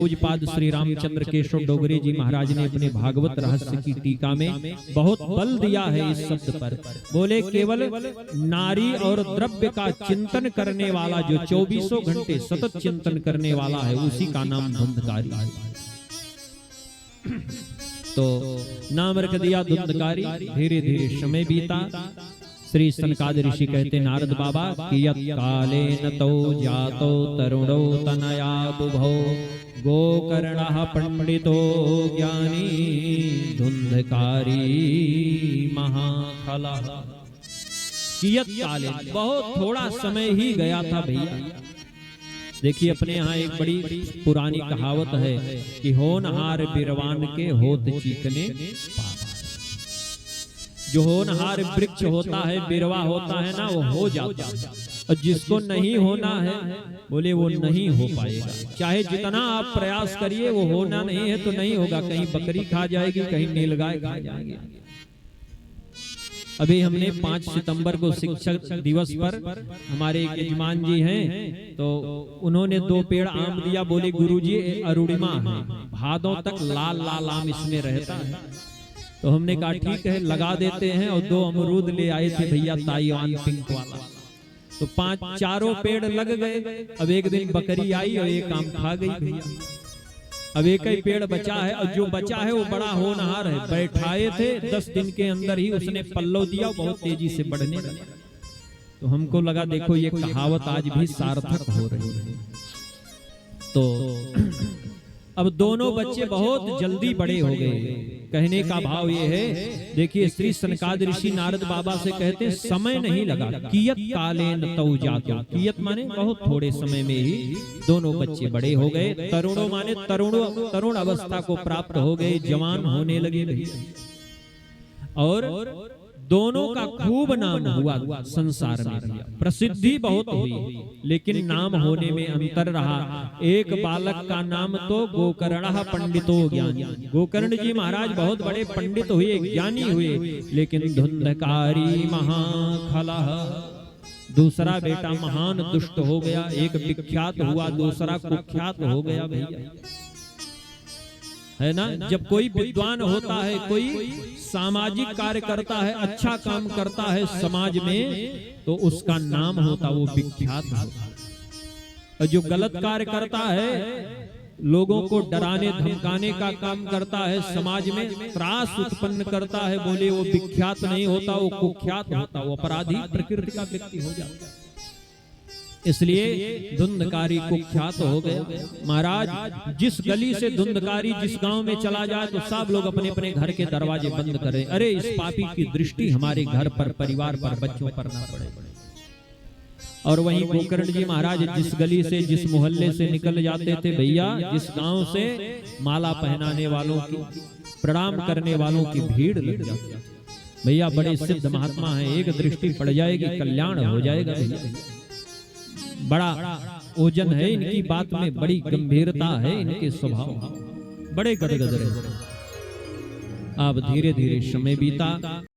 पूज्यपाद श्री रामचंद्र केशव डोगरे जी महाराज ने अपने भागवत रहस्य की टीका में बहुत बल दिया है इस शब्द पर। बोले केवल नारी और द्रव्य का चिंतन करने वाला, जो 24 घंटे सतत चिंतन करने वाला है, उसी का नाम धुंधकारी है। तो नाम रख दिया धुंधकारी। धीरे धीरे समय बीता। श्री सनकादिक ऋषि कहते नारद बाबा कियत कालेन तौ जातो तरुणो तनया बुभौ गोकर्णः पंडितो ज्ञानी धुंधकारी महाखलः। कियत कालेन, बहुत थोड़ा समय ही गया था भैया। देखिए अपने यहाँ एक बड़ी पुरानी कहावत है कि होनहार बिरवान के होत चीकने पाप। जो होनहार वृक्ष होता है, बिरवा होता है ना, वो हो जाता है, और जिसको नहीं होना है बोले वो नहीं हो पाएगा। चाहे जितना आप प्रयास करिए, वो होना नहीं है तो नहीं होगा। कहीं बकरी खा जाएगी, कहीं नीलगाय खा जाएगी। अभी हमने 5 सितंबर को शिक्षक दिवस पर हमारे यजमान जी हैं, तो उन्होंने 2 पेड़ आम दिया। बोले गुरुजी अरुणिमा है, भादों तक लाल लाल आम इसमें रहता है। तो हमने कहा ठीक है लगा देते हैं, और 2 अमरूद ले आए थे भैया ताइवान पिंक वाला। तो 4 पेड़ लग गए। अब एक दिन बकरी आई और एक आम खा गई भैया। अब एक ही पेड़ बचा है, और जो बचा है वो बड़ा होनहार है। बैठाए थे 10 दिन के अंदर ही उसने पल्लव दिया, बहुत तेजी से बढ़ने लगा। तो हमको लगा देखो ये कहावत आज भी सार्थक हो रही है। तो अब दोनों बच्चे बहुत जल्दी बड़े हो गए। कहने का भाव ये है, देखिए श्री सनकादिक ऋषि नारद बाबा से कहते हैं समय नहीं लगा। कियत कालेन तौ जातो, कियत माने बहुत थोड़े समय में ही दोनों बच्चे बड़े हो गए। तरुणों माने तरुण अवस्था को प्राप्त हो गए, जवान होने लगे। और दोनों का खूब नाम हुआ संसार में, प्रसिद्धि बहुत हुई, लेकिन नाम होने में अंतर रहा। एक बालक का नाम तो गोकर्णः पंडितो ज्ञानी, गोकर्ण जी महाराज बहुत बड़े पंडित हुए, ज्ञानी हुए, लेकिन धुंधकारी महाखलः। दूसरा बेटा महान दुष्ट हो गया। एक विख्यात हुआ, दूसरा कुख्यात हो गया भैया, है ना। जब कोई विद्वान होता है, कोई सामाजिक कार्य करता है, अच्छा काम करता है समाज में, तो उसका नाम होता, वो विख्यात होता है। और जो गलत कार्य करता है, लोगों को डराने धमकाने का काम करता है, समाज में त्रास उत्पन्न करता है, बोले वो विख्यात नहीं होता, वो कुख्यात होता, वो अपराधी प्रकृति का व्यक्ति हो जाता है। इसलिए धुंधकारी कुख्यात हो गए। महाराज जिस गली से धुंधकारी जिस गांव में चला जाए, तो सब लोग अपने अपने घर के दरवाजे बंद करें। अरे इस पापी की दृष्टि हमारे घर पर, परिवार पर, बच्चों पर ना पड़े। और वहीं गोकर्ण जी महाराज जिस गली से, जिस मोहल्ले से निकल जाते थे भैया, जिस गांव से माला पहनाने वालों की, प्रणाम करने वालों की भीड़ लग जाती भैया। बड़े सिद्ध महात्मा है, एक दृष्टि पड़ जाएगी, कल्याण हो जाएगा भैया। बड़ा ओजन है इनकी बात में, बड़ी गंभीरता है इनके स्वभाव, बड़े गदगद रहे। अब धीरे धीरे समय बीता।